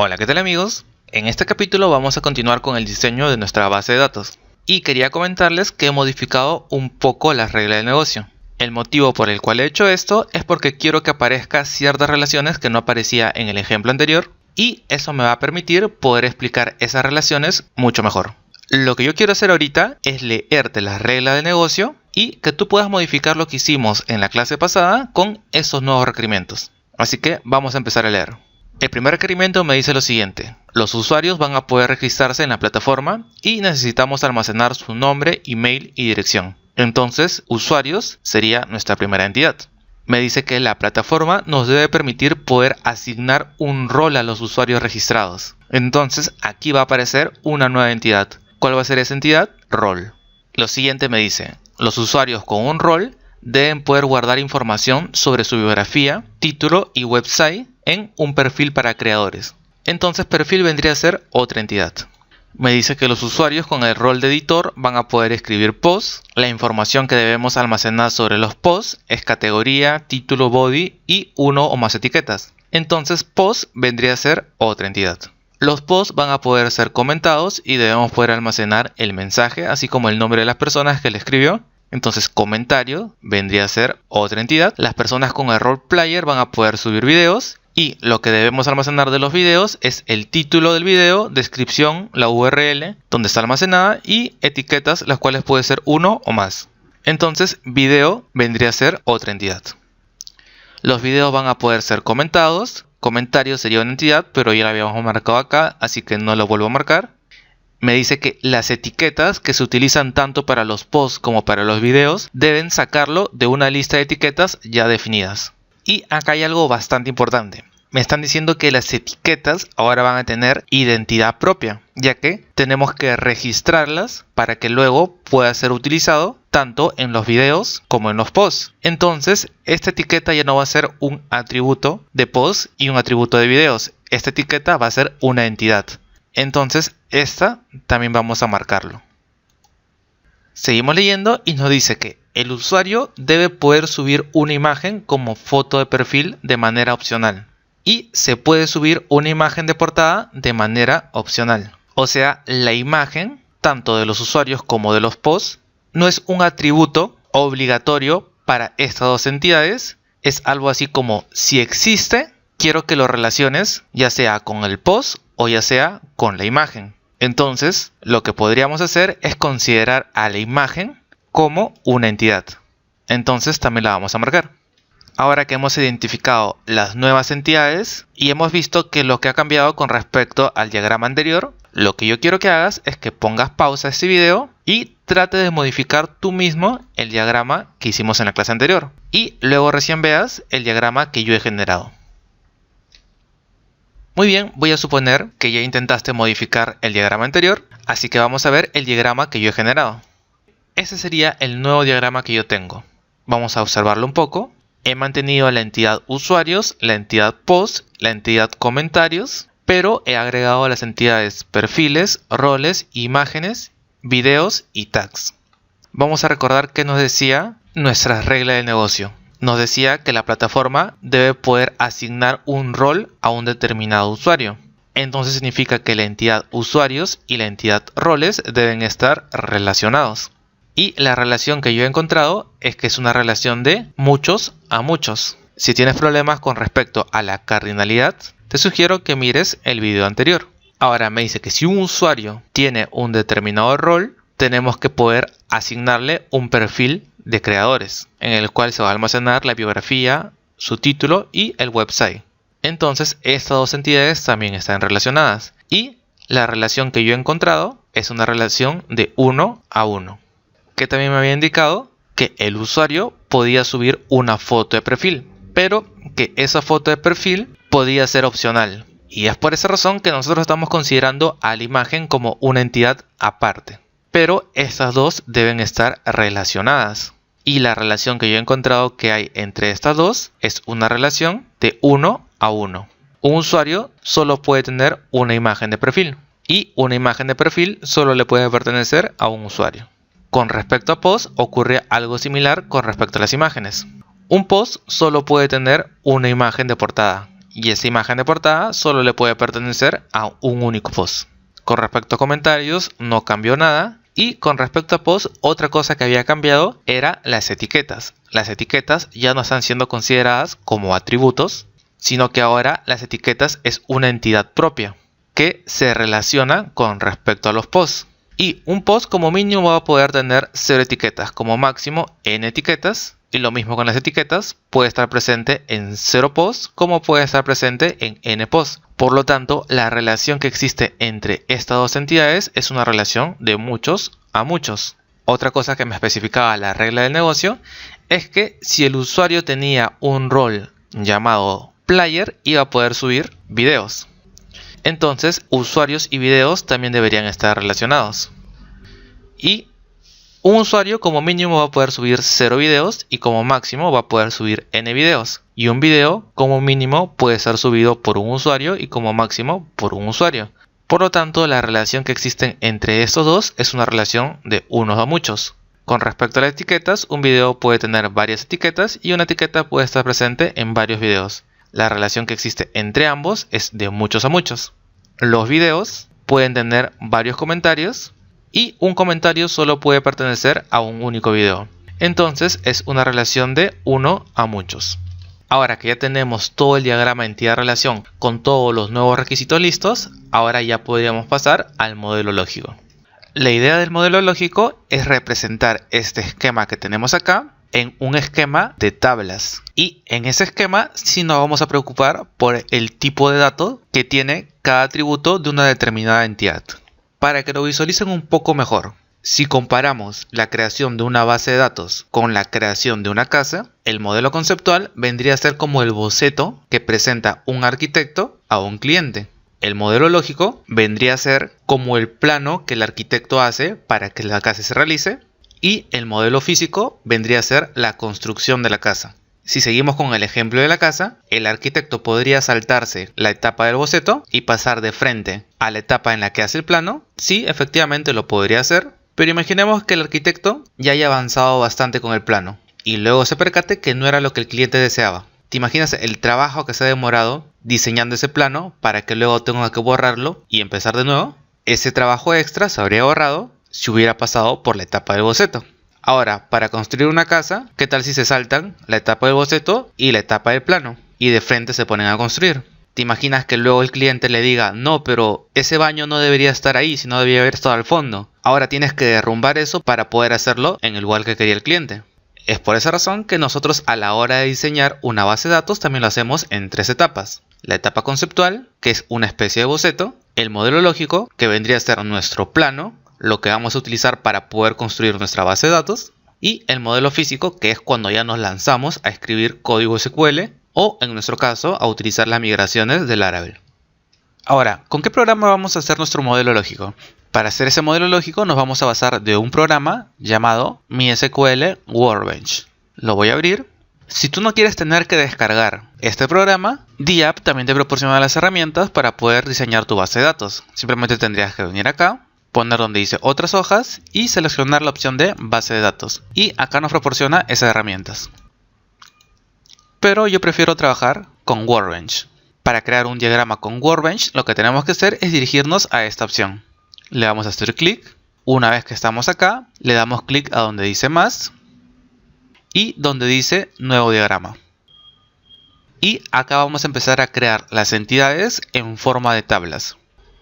Hola, ¿qué tal amigos? En este capítulo vamos a continuar con el diseño de nuestra base de datos. Y quería comentarles que he modificado un poco las reglas del negocio. El motivo por el cual he hecho esto es porque quiero que aparezcan ciertas relaciones que no aparecía en el ejemplo anterior. Y eso me va a permitir poder explicar esas relaciones mucho mejor. Lo que yo quiero hacer ahorita es leerte las reglas del negocio y que tú puedas modificar lo que hicimos en la clase pasada con esos nuevos requerimientos. Así que vamos a empezar a leer. El primer requerimiento me dice lo siguiente: los usuarios van a poder registrarse en la plataforma y necesitamos almacenar su nombre, email y dirección. Entonces, usuarios sería nuestra primera entidad. Me dice que la plataforma nos debe permitir poder asignar un rol a los usuarios registrados. Entonces, aquí va a aparecer una nueva entidad. ¿Cuál va a ser esa entidad? Rol. Lo siguiente me dice: los usuarios con un rol deben poder guardar información sobre su biografía, título y website en un perfil para creadores. Entonces perfil vendría a ser otra entidad. Me dice que los usuarios con el rol de editor van a poder escribir posts. La información que debemos almacenar sobre los posts es categoría, título, body y uno o más etiquetas. Entonces post vendría a ser otra entidad. Los posts van a poder ser comentados y debemos poder almacenar el mensaje así como el nombre de las personas que le escribió. Entonces comentario vendría a ser otra entidad. Las personas con el rol player van a poder subir videos. Y lo que debemos almacenar de los videos es el título del video, descripción, la URL donde está almacenada y etiquetas, las cuales puede ser uno o más. Entonces video vendría a ser otra entidad. Los videos van a poder ser comentados. Comentario sería una entidad, pero ya la habíamos marcado acá, así que no lo vuelvo a marcar. Me dice que las etiquetas que se utilizan tanto para los posts como para los videos deben sacarlo de una lista de etiquetas ya definidas. Y acá hay algo bastante importante. Me están diciendo que las etiquetas ahora van a tener identidad propia, ya que tenemos que registrarlas para que luego pueda ser utilizado tanto en los videos como en los posts. Entonces, esta etiqueta ya no va a ser un atributo de posts y un atributo de videos. Esta etiqueta va a ser una entidad. Entonces, esta también vamos a marcarlo. Seguimos leyendo y nos dice que el usuario debe poder subir una imagen como foto de perfil de manera opcional. Y se puede subir una imagen de portada de manera opcional. O sea, la imagen, tanto de los usuarios como de los posts, no es un atributo obligatorio para estas dos entidades. Es algo así como: si existe, quiero que lo relaciones ya sea con el post o ya sea con la imagen. Entonces, lo que podríamos hacer es considerar a la imagen como una entidad. Entonces también la vamos a marcar. Ahora que hemos identificado las nuevas entidades y hemos visto que lo que ha cambiado con respecto al diagrama anterior, lo que yo quiero que hagas es que pongas pausa a este video y trate de modificar tú mismo el diagrama que hicimos en la clase anterior. Y luego recién veas el diagrama que yo he generado. Muy bien, voy a suponer que ya intentaste modificar el diagrama anterior, así que vamos a ver el diagrama que yo he generado. Ese sería el nuevo diagrama que yo tengo. Vamos a observarlo un poco. He mantenido la entidad usuarios, la entidad post, la entidad comentarios, pero he agregado las entidades perfiles, roles, imágenes, videos y tags. Vamos a recordar que nos decía nuestra regla del negocio. Nos decía que la plataforma debe poder asignar un rol a un determinado usuario. Entonces significa que la entidad usuarios y la entidad roles deben estar relacionados. Y la relación que yo he encontrado es que es una relación de muchos a muchos. Si tienes problemas con respecto a la cardinalidad, te sugiero que mires el video anterior. Ahora me dice que si un usuario tiene un determinado rol, tenemos que poder asignarle un perfil de creadores, en el cual se va a almacenar la biografía, su título y el website. Entonces estas dos entidades también están relacionadas. Y la relación que yo he encontrado es una relación de 1 a 1. Que también me había indicado que el usuario podía subir una foto de perfil, pero que esa foto de perfil podía ser opcional. Y es por esa razón que nosotros estamos considerando a la imagen como una entidad aparte. Pero estas dos deben estar relacionadas. Y la relación que yo he encontrado que hay entre estas dos es una relación de 1 a 1. Un usuario solo puede tener una imagen de perfil. Y una imagen de perfil solo le puede pertenecer a un usuario. Con respecto a post ocurre algo similar con respecto a las imágenes. Un post solo puede tener una imagen de portada y esa imagen de portada solo le puede pertenecer a un único post. Con respecto a comentarios no cambió nada. Y con respecto a post, otra cosa que había cambiado era las etiquetas. Las etiquetas ya no están siendo consideradas como atributos, sino que ahora las etiquetas es una entidad propia que se relaciona con respecto a los posts. Y un post como mínimo va a poder tener 0 etiquetas, como máximo n etiquetas. Y lo mismo con las etiquetas, puede estar presente en 0 posts como puede estar presente en n posts. Por lo tanto, la relación que existe entre estas dos entidades es una relación de muchos a muchos. Otra cosa que me especificaba la regla del negocio es que si el usuario tenía un rol llamado player, iba a poder subir videos. Entonces, usuarios y videos también deberían estar relacionados. Y un usuario como mínimo va a poder subir 0 videos y como máximo va a poder subir n videos. Y un video como mínimo puede ser subido por un usuario y como máximo por un usuario. Por lo tanto, la relación que existe entre estos dos es una relación de unos a muchos. Con respecto a las etiquetas, un video puede tener varias etiquetas y una etiqueta puede estar presente en varios videos. La relación que existe entre ambos es de muchos a muchos. Los videos pueden tener varios comentarios y un comentario solo puede pertenecer a un único video. Entonces es una relación de uno a muchos. Ahora que ya tenemos todo el diagrama entidad-relación con todos los nuevos requisitos listos, ahora ya podríamos pasar al modelo lógico. La idea del modelo lógico es representar este esquema que tenemos acá en un esquema de tablas. Y en ese esquema sí nos vamos a preocupar por el tipo de datos que tiene cada atributo de una determinada entidad. Para que lo visualicen un poco mejor, si comparamos la creación de una base de datos con la creación de una casa, el modelo conceptual vendría a ser como el boceto que presenta un arquitecto a un cliente. El modelo lógico vendría a ser como el plano que el arquitecto hace para que la casa se realice, y el modelo físico vendría a ser la construcción de la casa. Si seguimos con el ejemplo de la casa, el arquitecto podría saltarse la etapa del boceto y pasar de frente a la etapa en la que hace el plano. Sí, efectivamente lo podría hacer, pero imaginemos que el arquitecto ya haya avanzado bastante con el plano y luego se percate que no era lo que el cliente deseaba. ¿Te imaginas el trabajo que se ha demorado diseñando ese plano para que luego tenga que borrarlo y empezar de nuevo? Ese trabajo extra se habría ahorrado si hubiera pasado por la etapa del boceto. Ahora, para construir una casa, ¿qué tal si se saltan la etapa del boceto y la etapa del plano y de frente se ponen a construir? ¿Te imaginas que luego el cliente le diga, no, pero ese baño no debería estar ahí, sino debería haber estado al fondo? Ahora tienes que derrumbar eso para poder hacerlo en el lugar que quería el cliente. Es por esa razón que nosotros a la hora de diseñar una base de datos también lo hacemos en 3 etapas. La etapa conceptual, que es una especie de boceto, el modelo lógico, que vendría a ser nuestro plano, lo que vamos a utilizar para poder construir nuestra base de datos, y el modelo físico, que es cuando ya nos lanzamos a escribir código SQL o, en nuestro caso, a utilizar las migraciones de Laravel. Ahora, ¿con qué programa vamos a hacer nuestro modelo lógico? Para hacer ese modelo lógico nos vamos a basar de un programa llamado MySQL Workbench. Lo voy a abrir. Si tú no quieres tener que descargar este programa, DApp también te proporciona las herramientas para poder diseñar tu base de datos. Simplemente tendrías que venir acá, poner donde dice otras hojas y seleccionar la opción de base de datos. Y acá nos proporciona esas herramientas. Pero yo prefiero trabajar con Workbench. Para crear un diagrama con Workbench, lo que tenemos que hacer es dirigirnos a esta opción. Le vamos a hacer clic. Una vez que estamos acá, le damos clic a donde dice más y donde dice nuevo diagrama. Y acá vamos a empezar a crear las entidades en forma de tablas.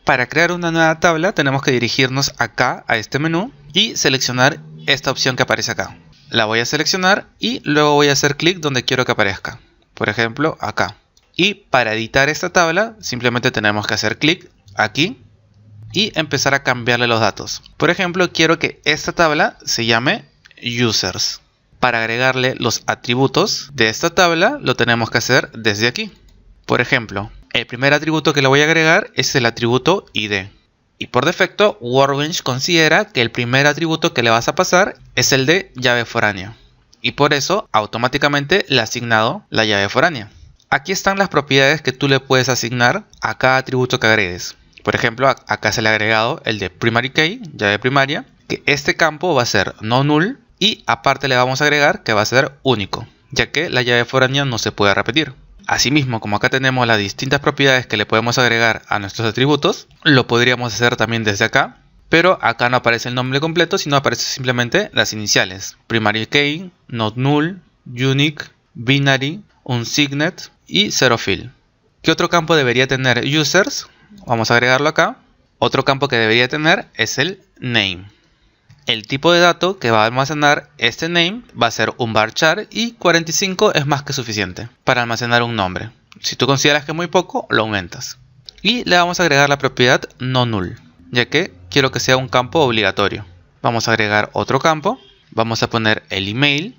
Para crear una nueva tabla tenemos que dirigirnos acá a este menú y seleccionar esta opción que aparece acá. La voy a seleccionar y luego voy a hacer clic donde quiero que aparezca. Por ejemplo, acá. Y para editar esta tabla simplemente tenemos que hacer clic aquí y empezar a cambiarle los datos. Por ejemplo, quiero que esta tabla se llame Users. Para agregarle los atributos de esta tabla lo tenemos que hacer desde aquí. Por ejemplo, el primer atributo que le voy a agregar es el atributo ID. Y por defecto, Workbench considera que el primer atributo que le vas a pasar es el de llave foránea. Y por eso, automáticamente le ha asignado la llave foránea. Aquí están las propiedades que tú le puedes asignar a cada atributo que agregues. Por ejemplo, acá se le ha agregado el de primary key, llave primaria, que este campo va a ser no null y aparte le vamos a agregar que va a ser único, ya que la llave foránea no se puede repetir. Asimismo, como acá tenemos las distintas propiedades que le podemos agregar a nuestros atributos, lo podríamos hacer también desde acá, pero acá no aparece el nombre completo, sino aparece simplemente las iniciales: primary key, not null, unique, binary, unsigned y zero field. ¿Qué otro campo debería tener users? Vamos a agregarlo acá. Otro campo que debería tener es el name. El tipo de dato que va a almacenar este name va a ser un varchar y 45 es más que suficiente para almacenar un nombre. Si tú consideras que es muy poco, lo aumentas. Y le vamos a agregar la propiedad no null, ya que quiero que sea un campo obligatorio. Vamos a agregar otro campo. Vamos a poner el email.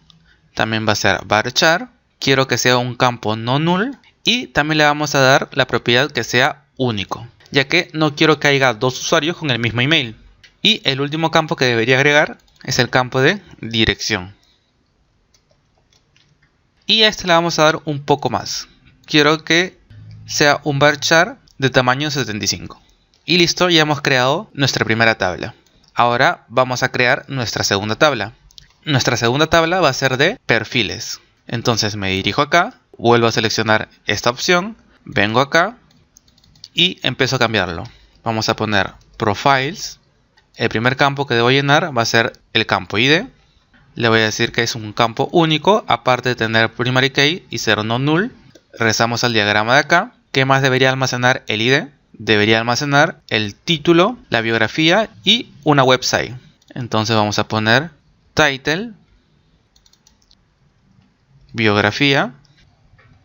También va a ser varchar. Quiero que sea un campo no null. Y también le vamos a dar la propiedad que sea único, ya que no quiero que haya dos usuarios con el mismo email. Y el último campo que debería agregar es el campo de dirección. Y a este le vamos a dar un poco más. Quiero que sea un varchar de tamaño 75. Y listo, ya hemos creado nuestra primera tabla. Ahora vamos a crear nuestra segunda tabla. Nuestra segunda tabla va a ser de perfiles. Entonces me dirijo acá, vuelvo a seleccionar esta opción, vengo acá y empiezo a cambiarlo. Vamos a poner profiles. El primer campo que debo llenar va a ser el campo ID. Le voy a decir que es un campo único, aparte de tener primary key y ser no null. Regresamos al diagrama de acá. ¿Qué más debería almacenar el ID? Debería almacenar el título, la biografía y una website. Entonces vamos a poner title, biografía.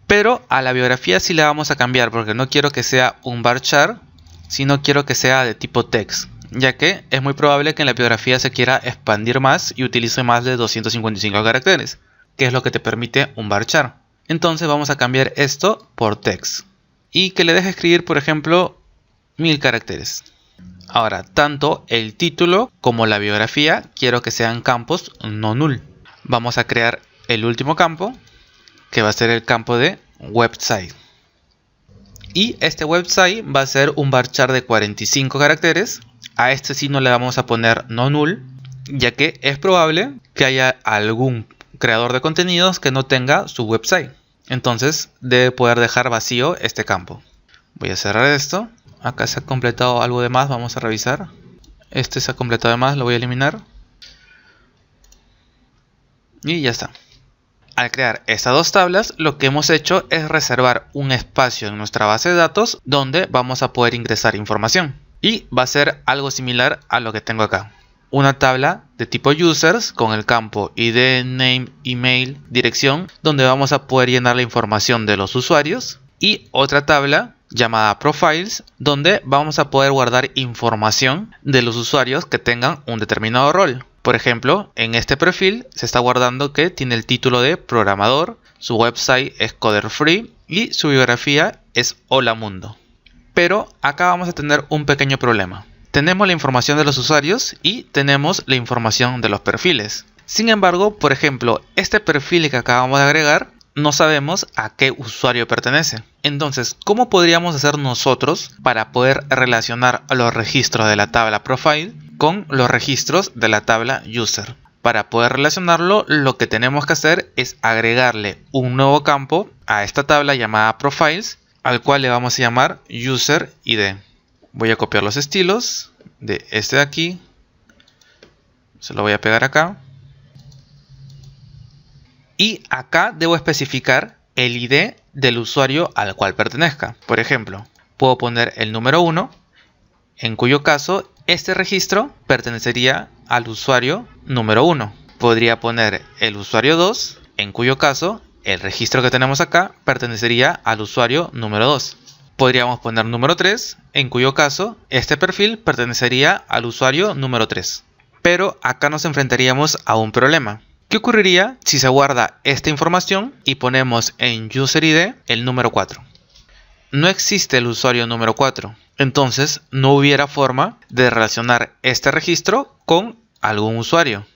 Pero a la biografía sí la vamos a cambiar porque no quiero que sea un varchar, sino quiero que sea de tipo text, ya que es muy probable que en la biografía se quiera expandir más y utilice más de 255 caracteres, que es lo que te permite un varchar. Entonces vamos a cambiar esto por text y que le deje escribir, por ejemplo, 1000 caracteres. Ahora, tanto el título como la biografía quiero que sean campos no null. Vamos a crear el último campo, que va a ser el campo de website. Y este website va a ser un varchar de 45 caracteres. A este sí no le vamos a poner no null, ya que es probable que haya algún creador de contenidos que no tenga su website. Entonces debe poder dejar vacío este campo. Voy a cerrar esto. Acá se ha completado algo de más, vamos a revisar. Este se ha completado de más, lo voy a eliminar. Y ya está. Al crear estas dos tablas, lo que hemos hecho es reservar un espacio en nuestra base de datos donde vamos a poder ingresar información. Y va a ser algo similar a lo que tengo acá. Una tabla de tipo users con el campo ID, name, email, dirección, donde vamos a poder llenar la información de los usuarios. Y otra tabla llamada profiles, donde vamos a poder guardar información de los usuarios que tengan un determinado rol. Por ejemplo, en este perfil se está guardando que tiene el título de programador, su website es Coder Free y su biografía es Hola Mundo. Pero acá vamos a tener un pequeño problema. Tenemos la información de los usuarios y tenemos la información de los perfiles. Sin embargo, por ejemplo, este perfil que acabamos de agregar, no sabemos a qué usuario pertenece. Entonces, ¿cómo podríamos hacer nosotros para poder relacionar los registros de la tabla profile con los registros de la tabla user? Para poder relacionarlo, lo que tenemos que hacer es agregarle un nuevo campo a esta tabla llamada profiles, al cual le vamos a llamar user ID. Voy a copiar los estilos de este de aquí, se lo voy a pegar acá. Y acá debo especificar el ID del usuario al cual pertenezca. Por ejemplo, puedo poner el número 1, en cuyo caso este registro pertenecería al usuario número 1. Podría poner el usuario 2, en cuyo caso el registro que tenemos acá pertenecería al usuario número 2. Podríamos poner número 3, en cuyo caso este perfil pertenecería al usuario número 3. Pero acá nos enfrentaríamos a un problema. ¿Qué ocurriría si se guarda esta información y ponemos en user ID el número 4? No existe el usuario número 4, entonces no hubiera forma de relacionar este registro con algún usuario.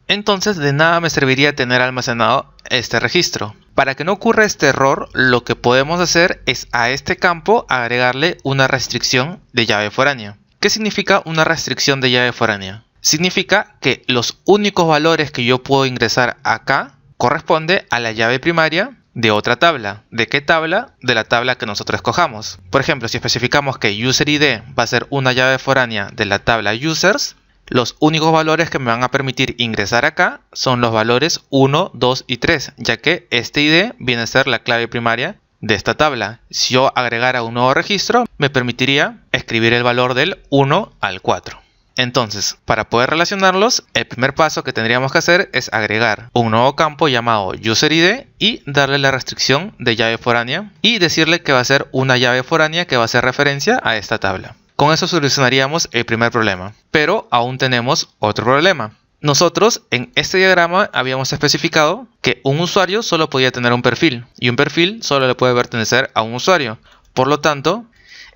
Entonces de nada me serviría tener almacenado este registro. Para que no ocurra este error, lo que podemos hacer es a este campo agregarle una restricción de llave foránea. ¿Qué significa una restricción de llave foránea? Significa que los únicos valores que yo puedo ingresar acá corresponde a la llave primaria de otra tabla. ¿De qué tabla? De la tabla que nosotros escojamos. Por ejemplo, si especificamos que UserID va a ser una llave foránea de la tabla users, los únicos valores que me van a permitir ingresar acá son los valores 1, 2 y 3, ya que este ID viene a ser la clave primaria de esta tabla. Si yo agregara un nuevo registro, me permitiría escribir el valor del 1 al 4. Entonces, para poder relacionarlos, el primer paso que tendríamos que hacer es agregar un nuevo campo llamado UserID y darle la restricción de llave foránea y decirle que va a ser una llave foránea que va a hacer referencia a esta tabla. Con eso solucionaríamos el primer problema, pero aún tenemos otro problema. Nosotros en este diagrama habíamos especificado que un usuario solo podía tener un perfil y un perfil solo le puede pertenecer a un usuario. Por lo tanto,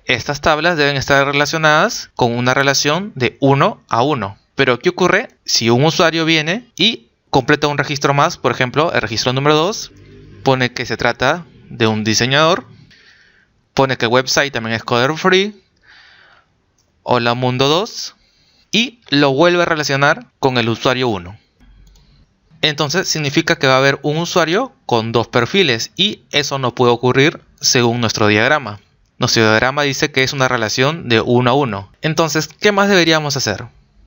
estas tablas deben estar relacionadas con una relación de 1 a 1. Pero ¿qué ocurre si un usuario viene y completa un registro más? Por ejemplo, el registro número 2 pone que se trata de un diseñador, pone que el website también es coder free, hola mundo 2, y lo vuelve a relacionar con el usuario 1. Entonces significa que va a haber un usuario con dos perfiles y eso no puede ocurrir según nuestro diagrama. Nuestro diagrama dice que es una relación de 1 a 1. Entonces, ¿qué más deberíamos hacer?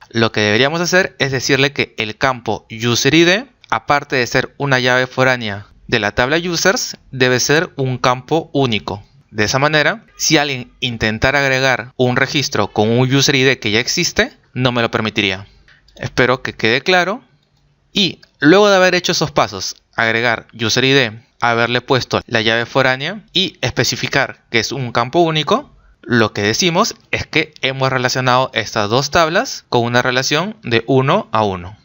Lo que deberíamos hacer es decirle que el campo UserID, aparte de ser una llave foránea de la tabla users, debe ser un campo único. De esa manera, si alguien intentara agregar un registro con un UserID que ya existe, no me lo permitiría. Espero que quede claro. Y luego de haber hecho esos pasos, agregar UserID, haberle puesto la llave foránea y especificar que es un campo único, lo que decimos es que hemos relacionado estas dos tablas con una relación de 1 a 1.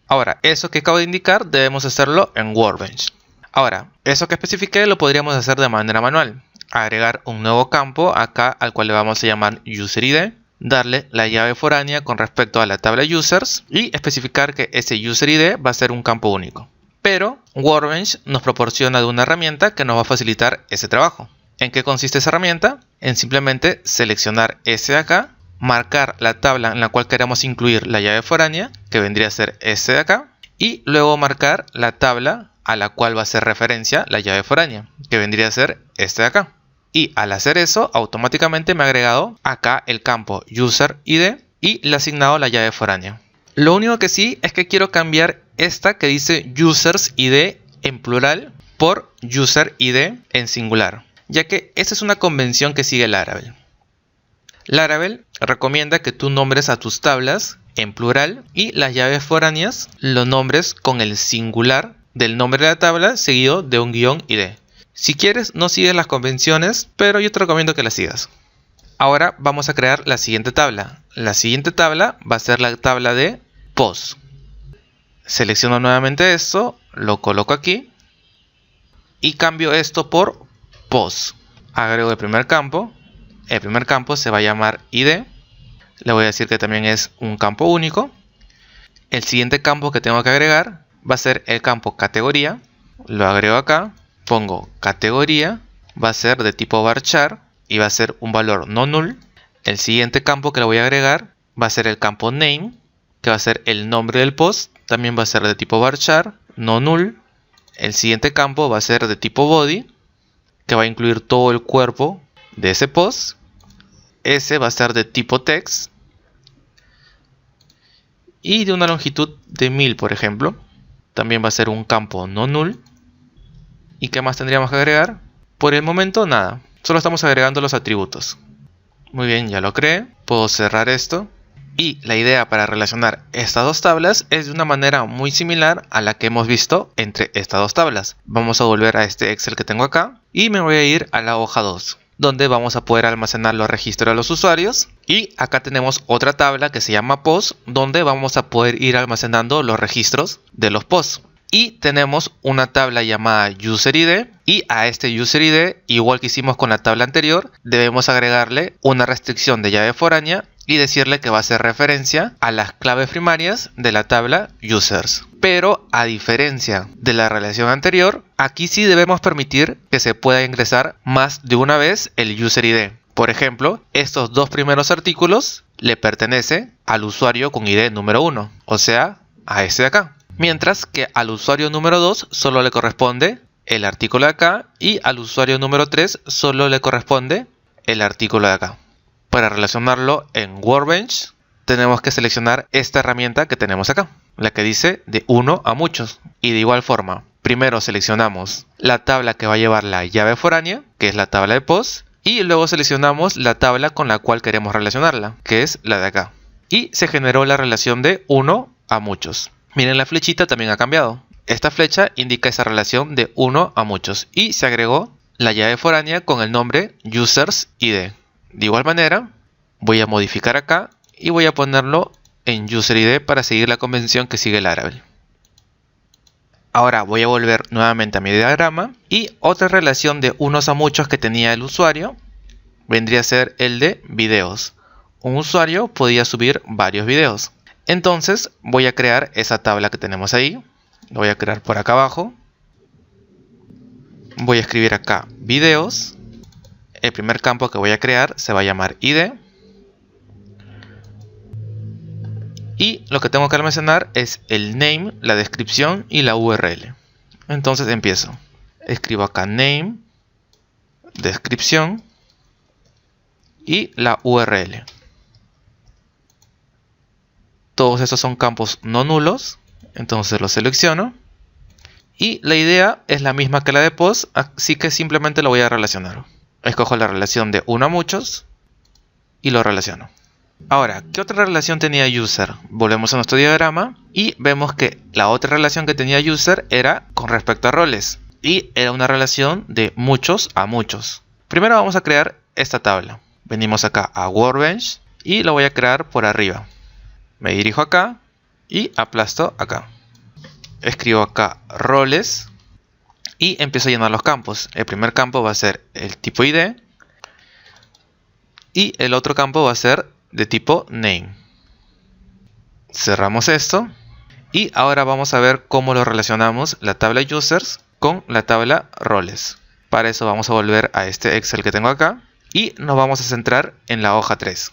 Ahora, eso que acabo de indicar debemos hacerlo en Workbench. Ahora, eso que especifiqué lo podríamos hacer de manera manual. Agregar un nuevo campo acá al cual le vamos a llamar UserID, darle la llave foránea con respecto a la tabla users y especificar que ese UserID va a ser un campo único. Pero Workbench nos proporciona de una herramienta que nos va a facilitar ese trabajo. ¿En qué consiste esa herramienta? En simplemente seleccionar ese de acá, marcar la tabla en la cual queremos incluir la llave foránea, que vendría a ser este de acá, y luego marcar la tabla a la cual va a hacer referencia la llave foránea, que vendría a ser este de acá. Y al hacer eso, automáticamente me ha agregado acá el campo UserID y le ha asignado la llave foránea. Lo único que sí es que quiero cambiar esta que dice UsersID en plural por UserID en singular, ya que esa es una convención que sigue Laravel. Laravel recomienda que tú nombres a tus tablas en plural y las llaves foráneas lo nombres con el singular del nombre de la tabla seguido de un guión ID. Si quieres, no sigues las convenciones, pero yo te recomiendo que las sigas. Ahora vamos a crear la siguiente tabla. La siguiente tabla va a ser la tabla de post. Selecciono nuevamente esto, lo coloco aquí y cambio esto por post. Agrego el primer campo. El primer campo se va a llamar ID. Le voy a decir que también es un campo único. El siguiente campo que tengo que agregar va a ser el campo categoría. Lo agrego acá. Pongo categoría, va a ser de tipo varchar y va a ser un valor no null. El siguiente campo que le voy a agregar va a ser el campo name, que va a ser el nombre del post, también va a ser de tipo varchar, no null. El siguiente campo va a ser de tipo body, que va a incluir todo el cuerpo de ese post. Ese va a ser de tipo text y de una longitud de 1000, por ejemplo. También va a ser un campo no null. ¿Y qué más tendríamos que agregar? Por el momento nada, solo estamos agregando los atributos. Muy bien, ya lo creé, puedo cerrar esto. Y la idea para relacionar estas dos tablas es de una manera muy similar a la que hemos visto entre estas dos tablas. Vamos a volver a este Excel que tengo acá y me voy a ir a la hoja 2, donde vamos a poder almacenar los registros de los usuarios. Y acá tenemos otra tabla que se llama post, donde vamos a poder ir almacenando los registros de los posts. Y tenemos una tabla llamada UserID y a este UserID, igual que hicimos con la tabla anterior, debemos agregarle una restricción de llave foránea y decirle que va a hacer referencia a las claves primarias de la tabla users. Pero a diferencia de la relación anterior, aquí sí debemos permitir que se pueda ingresar más de una vez el UserID. Por ejemplo, estos dos primeros artículos le pertenecen al usuario con ID número 1, o sea, a este de acá. Mientras que al usuario número 2 solo le corresponde el artículo de acá y al usuario número 3 solo le corresponde el artículo de acá. Para relacionarlo en Workbench tenemos que seleccionar esta herramienta que tenemos acá, la que dice de 1 a muchos. Y de igual forma, primero seleccionamos la tabla que va a llevar la llave foránea, que es la tabla de post, y luego seleccionamos la tabla con la cual queremos relacionarla, que es la de acá. Y se generó la relación de 1 a muchos. Miren, la flechita también ha cambiado. Esta flecha indica esa relación de 1 a muchos y se agregó la llave foránea con el nombre UsersID. De igual manera, voy a modificar acá y voy a ponerlo en UserID para seguir la convención que sigue Laravel. Ahora voy a volver nuevamente a mi diagrama y otra relación de unos a muchos que tenía el usuario vendría a ser el de videos. Un usuario podía subir varios videos. Entonces voy a crear esa tabla que tenemos ahí. Lo voy a crear por acá abajo. Voy a escribir acá videos. El primer campo que voy a crear se va a llamar ID. Y lo que tengo que almacenar es el name, la descripción y la URL. Entonces empiezo. Escribo acá name, descripción y la URL. Todos estos son campos no nulos. Entonces lo selecciono. Y la idea es la misma que la de post, así que simplemente lo voy a relacionar. Escojo la relación de 1 a muchos y lo relaciono. Ahora, ¿qué otra relación tenía user? Volvemos a nuestro diagrama y vemos que la otra relación que tenía user era con respecto a roles. Y era una relación de muchos a muchos. Primero vamos a crear esta tabla. Venimos acá a Workbench y lo voy a crear por arriba. Me dirijo acá y aplasto acá. Escribo acá roles y empiezo a llenar los campos. El primer campo va a ser el tipo ID y el otro campo va a ser de tipo name. Cerramos esto y ahora vamos a ver cómo lo relacionamos la tabla users con la tabla roles. Para eso vamos a volver a este Excel que tengo acá y nos vamos a centrar en la hoja 3.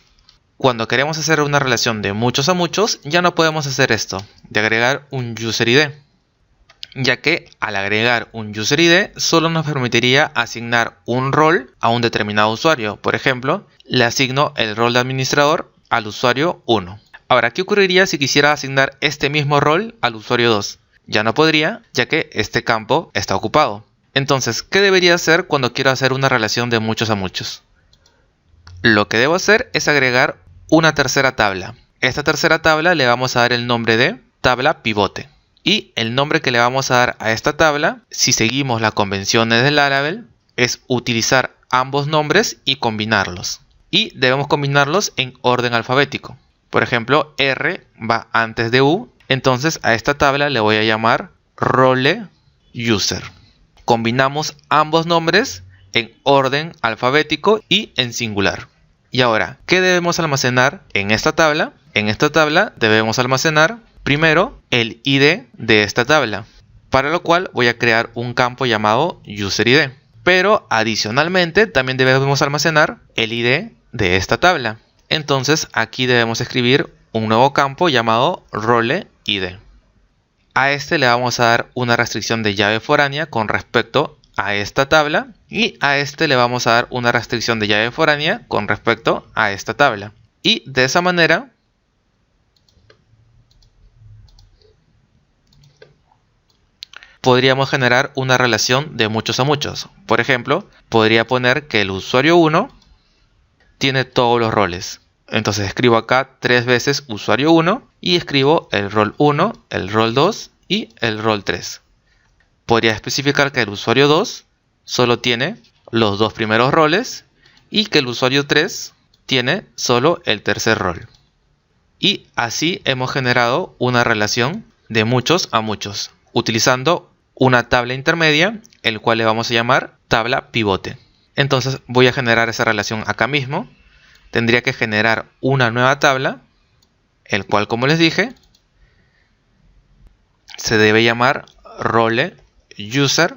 Cuando queremos hacer una relación de muchos a muchos, ya no podemos hacer esto, de agregar un UserID, ya que al agregar un UserID solo nos permitiría asignar un rol a un determinado usuario. Por ejemplo, le asigno el rol de administrador al usuario 1. Ahora, ¿qué ocurriría si quisiera asignar este mismo rol al usuario 2? Ya no podría, ya que este campo está ocupado. Entonces, ¿qué debería hacer cuando quiero hacer una relación de muchos a muchos? Lo que debo hacer es agregar una tercera tabla. Esta tercera tabla le vamos a dar el nombre de tabla pivote. Y el nombre que le vamos a dar a esta tabla, si seguimos las convenciones de Laravel, es utilizar ambos nombres y combinarlos. Y debemos combinarlos en orden alfabético. Por ejemplo, R va antes de U, entonces a esta tabla le voy a llamar role user. Combinamos ambos nombres en orden alfabético y en singular. Y ahora, ¿qué debemos almacenar en esta tabla? En esta tabla debemos almacenar primero el ID de esta tabla, para lo cual voy a crear un campo llamado UserID. Pero adicionalmente también debemos almacenar el ID de esta tabla. Entonces aquí debemos escribir un nuevo campo llamado roleID. A este le vamos a dar una restricción de llave foránea con respecto a esta tabla y a este le vamos a dar una restricción de llave foránea con respecto a esta tabla. Y de esa manera podríamos generar una relación de muchos a muchos. Por ejemplo, podría poner que el usuario 1 tiene todos los roles. Entonces escribo acá 3 veces usuario 1 y escribo el rol 1, el rol 2 y el rol 3. Podría especificar que el usuario 2 solo tiene los 2 primeros roles y que el usuario 3 tiene solo el tercer rol. Y así hemos generado una relación de muchos a muchos, utilizando una tabla intermedia, el cual le vamos a llamar tabla pivote. Entonces voy a generar esa relación acá mismo. Tendría que generar una nueva tabla, el cual, como les dije, se debe llamar role user.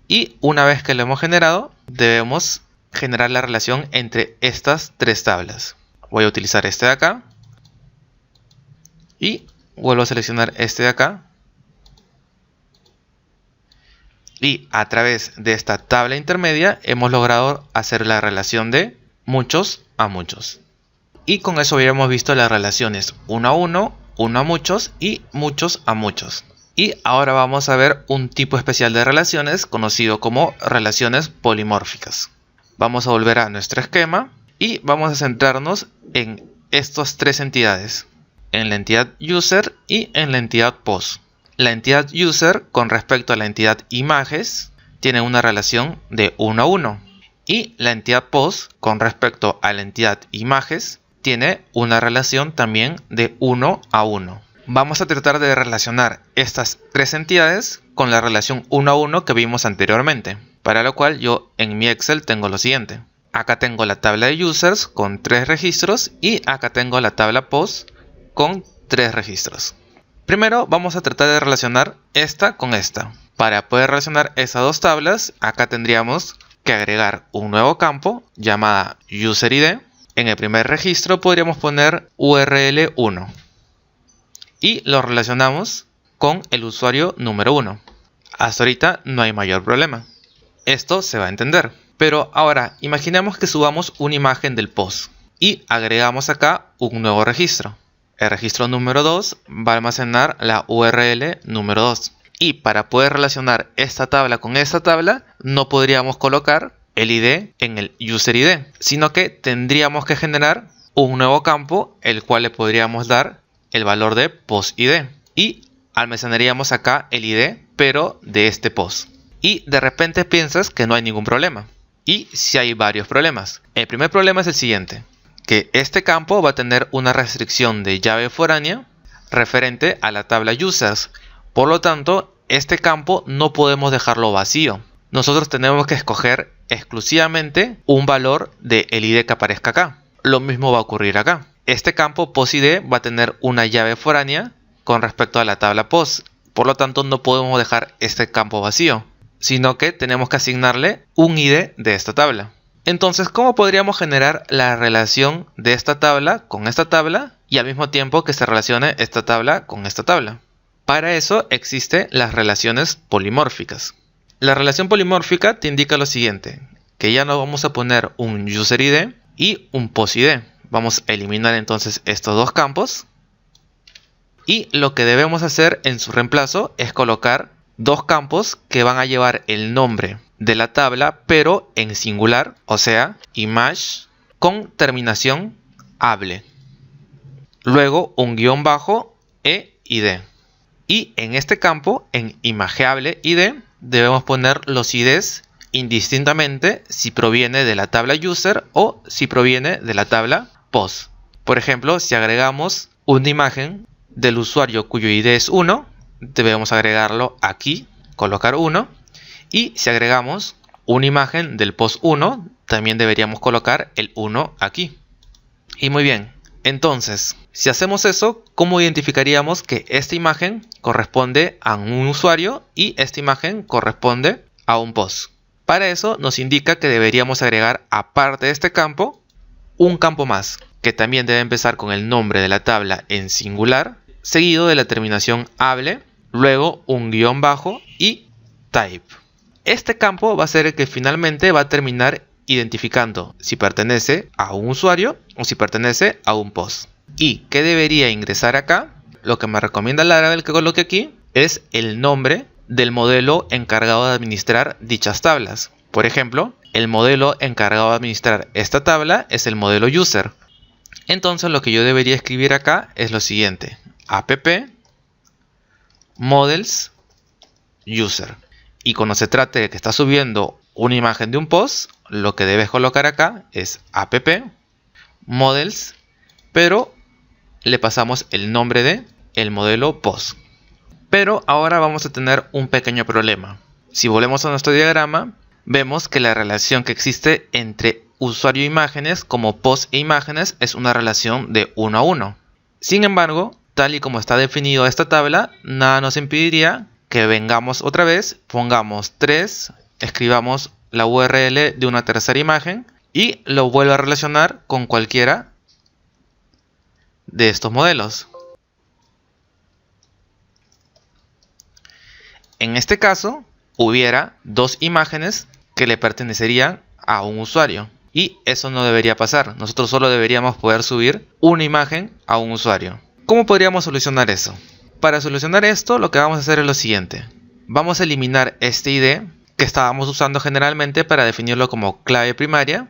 Y una vez que lo hemos generado, debemos generar la relación entre estas 3 tablas. Voy a utilizar este de acá y vuelvo a seleccionar este de acá Y a través de esta tabla intermedia hemos logrado hacer la relación de muchos a muchos. Y con eso habíamos visto las relaciones 1 a 1, 1 a muchos y muchos a muchos. Y ahora vamos a ver un tipo especial de relaciones conocido como relaciones polimórficas. Vamos a volver a nuestro esquema y vamos a centrarnos en estas tres entidades, en la entidad user y en la entidad post. La entidad user con respecto a la entidad images tiene una relación de 1 a 1 y la entidad post con respecto a la entidad images tiene una relación también de 1 a 1. Vamos a tratar de relacionar estas tres entidades con la relación 1 a 1 que vimos anteriormente, para lo cual yo en mi Excel tengo lo siguiente. Acá tengo la tabla de users con 3 registros y acá tengo la tabla post con 3 registros. Primero vamos a tratar de relacionar esta con esta. Para poder relacionar esas dos tablas, acá tendríamos que agregar un nuevo campo llamada UserID. En el primer registro podríamos poner URL1 y lo relacionamos con el usuario número 1. Hasta ahorita no hay mayor problema. Esto se va a entender. Pero ahora imaginemos que subamos una imagen del post y agregamos acá un nuevo registro. El registro número 2 va a almacenar la URL número 2. Y para poder relacionar esta tabla con esta tabla, no podríamos colocar el ID en el UserID, sino que tendríamos que generar un nuevo campo, el cual le podríamos dar el valor de postID. Y almacenaríamos acá el ID, pero de este post. Y de repente piensas que no hay ningún problema. Y sí hay varios problemas. El primer problema es el siguiente, que este campo va a tener una restricción de llave foránea referente a la tabla users. Por lo tanto, este campo no podemos dejarlo vacío. Nosotros tenemos que escoger exclusivamente un valor del ID que aparezca acá. Lo mismo va a ocurrir acá. Este campo postID va a tener una llave foránea con respecto a la tabla post. Por lo tanto, no podemos dejar este campo vacío, sino que tenemos que asignarle un ID de esta tabla. Entonces, ¿cómo podríamos generar la relación de esta tabla con esta tabla y al mismo tiempo que se relacione esta tabla con esta tabla? Para eso existen las relaciones polimórficas. La relación polimórfica te indica lo siguiente, que ya no vamos a poner un UserID y un postID. Vamos a eliminar entonces estos dos campos y lo que debemos hacer en su reemplazo es colocar dos campos que van a llevar el nombre de la tabla pero en singular, o sea, image con terminación able. Luego un guión bajo e id. Y en este campo, en imageable id, debemos poner los IDs indistintamente si proviene de la tabla user o si proviene de la tabla post. Por ejemplo, si agregamos una imagen del usuario cuyo ID es 1, debemos agregarlo aquí, colocar 1. Y si agregamos una imagen del post 1, también deberíamos colocar el 1 aquí. Y muy bien, entonces, si hacemos eso, ¿cómo identificaríamos que esta imagen corresponde a un usuario y esta imagen corresponde a un post? Para eso nos indica que deberíamos agregar, aparte de este campo, un campo más, que también debe empezar con el nombre de la tabla en singular, seguido de la terminación able, luego un guión bajo y type. Este campo va a ser el que finalmente va a terminar identificando si pertenece a un usuario o si pertenece a un post. ¿Y qué debería ingresar acá? Lo que me recomienda Laravel que coloque aquí es el nombre del modelo encargado de administrar dichas tablas. Por ejemplo, el modelo encargado de administrar esta tabla es el modelo user. Entonces lo que yo debería escribir acá es lo siguiente: app models user. Y cuando se trate de que está subiendo una imagen de un post, lo que debes colocar acá es app models, pero le pasamos el nombre de el modelo post. Pero ahora vamos a tener un pequeño problema. Si volvemos a nuestro diagrama, vemos que la relación que existe entre usuario e imágenes como post e imágenes es una relación de 1 a 1. Sin embargo, tal y como está definido esta tabla, nada nos impediría que vengamos otra vez, pongamos 3, escribamos la URL de una tercera imagen y lo vuelvo a relacionar con cualquiera de estos modelos. En este caso, hubiera dos imágenes que le pertenecerían a un usuario. Y eso no debería pasar. Nosotros solo deberíamos poder subir una imagen a un usuario. ¿Cómo podríamos solucionar eso? Para solucionar esto, lo que vamos a hacer es lo siguiente. Vamos a eliminar este ID que estábamos usando generalmente para definirlo como clave primaria.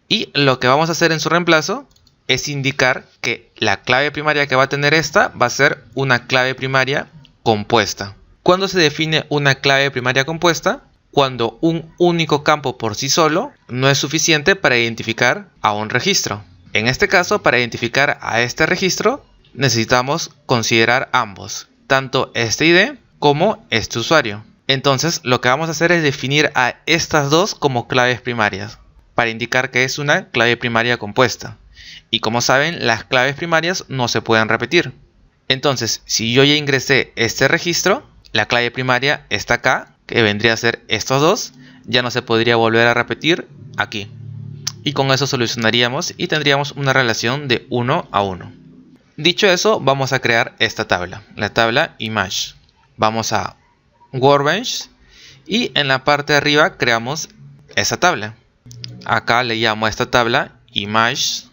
Y lo que vamos a hacer en su reemplazo es indicar que la clave primaria que va a tener esta va a ser una clave primaria compuesta. ¿Cuándo se define una clave primaria compuesta? Cuando un único campo por sí solo no es suficiente para identificar a un registro. En este caso, para identificar a este registro, necesitamos considerar ambos, tanto este ID como este usuario. Entonces, lo que vamos a hacer es definir a estas dos como claves primarias, para indicar que es una clave primaria compuesta. Y como saben, las claves primarias no se pueden repetir. Entonces, si yo ya ingresé este registro, la clave primaria está acá, que vendría a ser estos dos, ya no se podría volver a repetir aquí. Y con eso solucionaríamos y tendríamos una relación de 1 a 1. Dicho eso, vamos a crear esta tabla, la tabla image. Vamos a Workbench y en la parte de arriba creamos esa tabla. Acá le llamo a esta tabla image.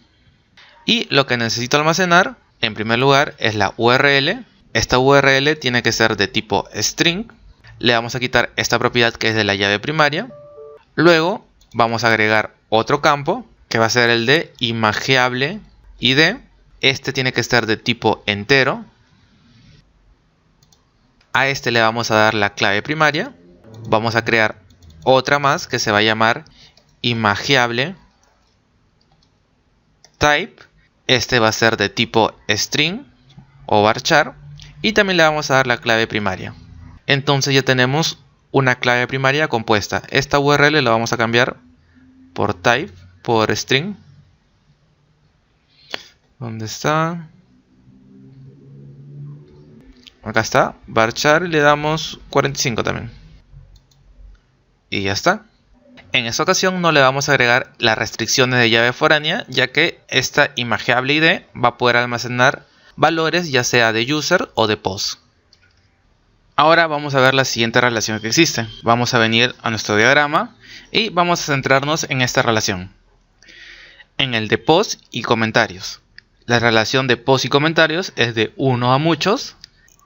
Y lo que necesito almacenar, en primer lugar, es la URL. Esta URL tiene que ser de tipo string. Le vamos a quitar esta propiedad que es de la llave primaria. Luego vamos a agregar otro campo que va a ser el de imageable ID. Este tiene que ser de tipo entero. A este le vamos a dar la clave primaria. Vamos a crear otra más que se va a llamar imageable type. Este va a ser de tipo string o varchar. Y también le vamos a dar la clave primaria. Entonces ya tenemos una clave primaria compuesta. Esta URL la vamos a cambiar por type, por string. ¿Dónde está? Acá está, varchar, y le damos 45 también. Y ya está. En esta ocasión no le vamos a agregar las restricciones de llave foránea, ya que esta imageable ID va a poder almacenar valores ya sea de user o de post. Ahora vamos a ver la siguiente relación que existe. Vamos a venir a nuestro diagrama y vamos a centrarnos en esta relación. En el de post y comentarios. La relación de post y comentarios es de 1 a muchos.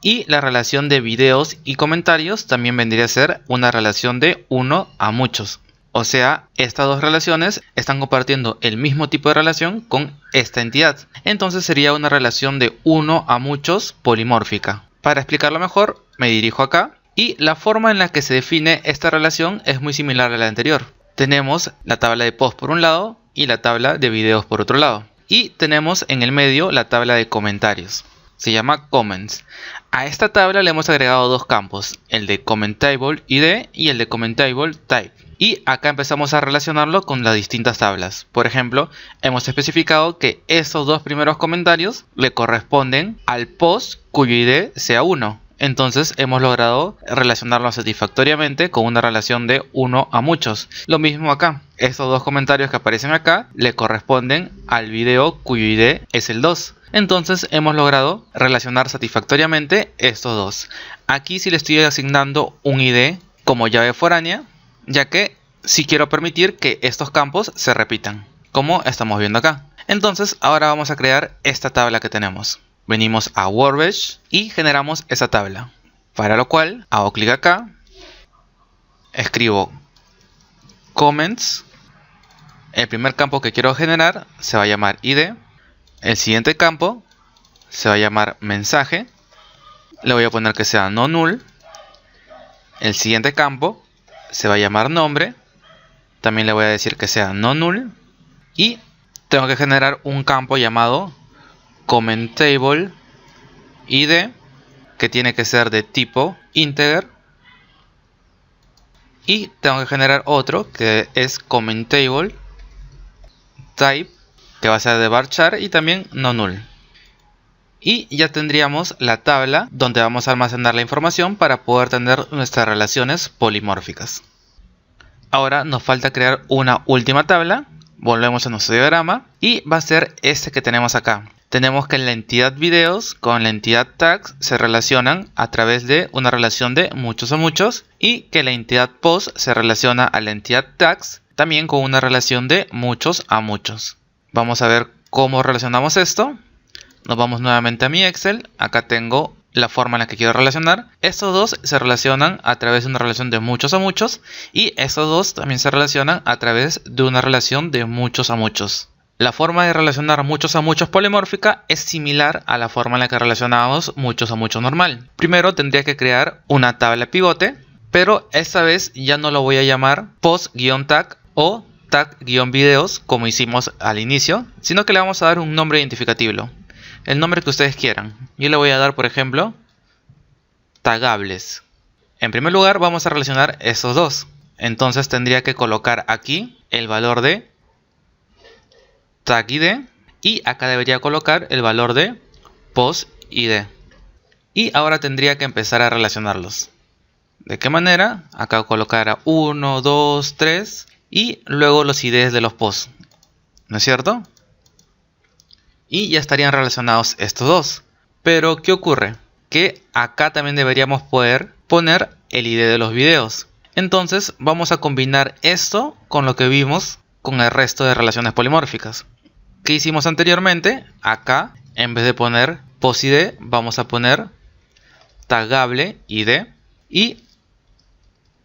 Y la relación de videos y comentarios también vendría a ser una relación de 1 a muchos. O sea, estas dos relaciones están compartiendo el mismo tipo de relación con esta entidad. Entonces sería una relación de 1 a muchos polimórfica. Para explicarlo mejor, me dirijo acá. Y la forma en la que se define esta relación es muy similar a la anterior. Tenemos la tabla de post por un lado y la tabla de videos por otro lado. Y tenemos en el medio la tabla de comentarios. Se llama comments. A esta tabla le hemos agregado dos campos, el de commentable ID y el de commentable type. Y acá empezamos a relacionarlo con las distintas tablas. Por ejemplo, hemos especificado que estos dos primeros comentarios le corresponden al post cuyo ID sea 1. Entonces hemos logrado relacionarlo satisfactoriamente con una relación de 1 a muchos. Lo mismo acá. Estos dos comentarios que aparecen acá le corresponden al video cuyo ID es el 2. Entonces hemos logrado relacionar satisfactoriamente estos dos. Aquí sí le estoy asignando un ID como llave foránea, ya que sí quiero permitir que estos campos se repitan, como estamos viendo acá. Entonces ahora vamos a crear esta tabla que tenemos. Venimos a Workbench y generamos esa tabla. Para lo cual hago clic acá, escribo comments. El primer campo que quiero generar se va a llamar ID. El siguiente campo se va a llamar mensaje. Le voy a poner que sea no null. El siguiente campo se va a llamar nombre. También le voy a decir que sea no null. Y tengo que generar un campo llamado commentable ID, que tiene que ser de tipo integer. Y tengo que generar otro que es commentable type, que va a ser de varchar y también no null. Y ya tendríamos la tabla donde vamos a almacenar la información para poder tener nuestras relaciones polimórficas. Ahora nos falta crear una última tabla. Volvemos a nuestro diagrama y va a ser este que tenemos acá. tenemos que la entidad videos con la entidad tags se relacionan a través de una relación de muchos a muchos, y que la entidad post se relaciona a la entidad tags también con una relación de muchos a muchos. Vamos a ver cómo relacionamos esto. Nos vamos nuevamente a mi Excel. Acá tengo la forma en la que quiero relacionar. Estos dos se relacionan a través de una relación de muchos a muchos, y estos dos también se relacionan a través de una relación de muchos a muchos. La forma de relacionar muchos a muchos polimórfica es similar a la forma en la que relacionábamos muchos a muchos normal. Primero tendría que crear una tabla pivote, pero esta vez ya no lo voy a llamar post-tag o tag-videos como hicimos al inicio, sino que le vamos a dar un nombre identificativo, el nombre que ustedes quieran. Yo le voy a dar, por ejemplo, tagables. En primer lugar vamos a relacionar estos dos, entonces tendría que colocar aquí el valor de tag ID, y acá debería colocar el valor de post ID, y ahora tendría que empezar a relacionarlos. ¿De qué manera? Acá colocar 1, 2, 3 y luego los IDs de los posts, ¿no es cierto? Y ya estarían relacionados estos dos. Pero ¿qué ocurre? Que acá también deberíamos poder poner el ID de los videos. Entonces vamos a combinar esto con lo que vimos con el resto de relaciones polimórficas. ¿Qué hicimos anteriormente? Acá, en vez de poner post ID, vamos a poner tagable ID y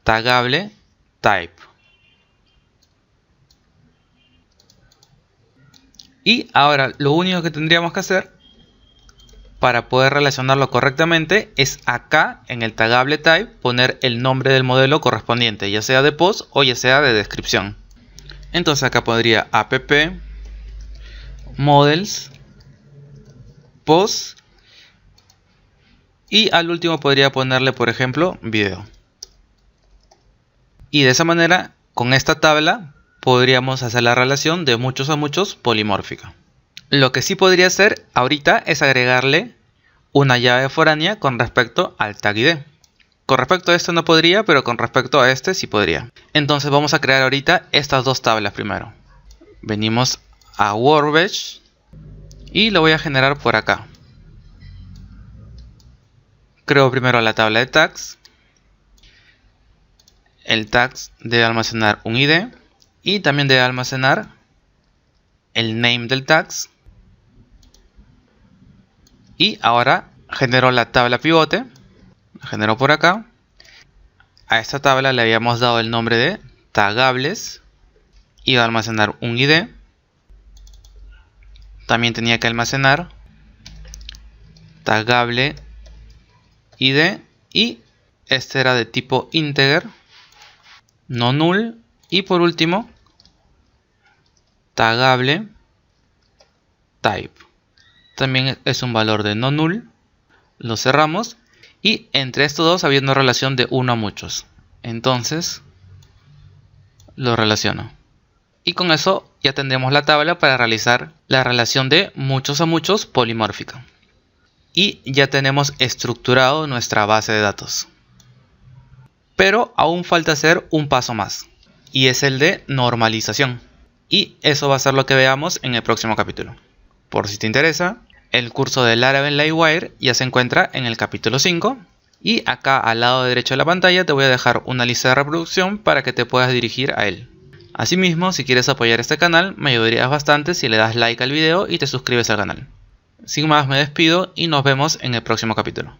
tagable type. Y ahora lo único que tendríamos que hacer para poder relacionarlo correctamente es acá en el tagable type poner el nombre del modelo correspondiente, ya sea de post o ya sea de descripción. Entonces acá podría app models post, y al último podría ponerle, por ejemplo, video. Y de esa manera, con esta tabla podríamos hacer la relación de muchos a muchos polimórfica. Lo que sí podría hacer ahorita es agregarle una llave foránea con respecto al tag ID. Con respecto a esto no podría, pero con respecto a este sí podría. Entonces vamos a crear ahorita estas dos tablas primero. Venimos a Workbench y lo voy a generar por acá. Creo primero la tabla de tags. El tags debe almacenar un ID y también debe almacenar el name del tags. Y ahora genero la tabla pivote. La genero por acá. A esta tabla le habíamos dado el nombre de tagables y va a almacenar un ID. También tenía que almacenar tagable ID, y este era de tipo integer, no null, y por último tagable type. También es un valor de no null. Lo cerramos, y entre estos dos había una relación de 1 a muchos, entonces lo relaciono. Y con eso ya tendremos la tabla para realizar la relación de muchos a muchos polimórfica. Y ya tenemos estructurado nuestra base de datos. Pero aún falta hacer un paso más, y es el de normalización. Y eso va a ser lo que veamos en el próximo capítulo. Por si te interesa, el curso de Laravel Livewire ya se encuentra en el capítulo 5. Y acá al lado derecho de la pantalla te voy a dejar una lista de reproducción para que te puedas dirigir a él. Asimismo, si quieres apoyar este canal, me ayudarías bastante si le das like al video y te suscribes al canal. Sin más, me despido y nos vemos en el próximo capítulo.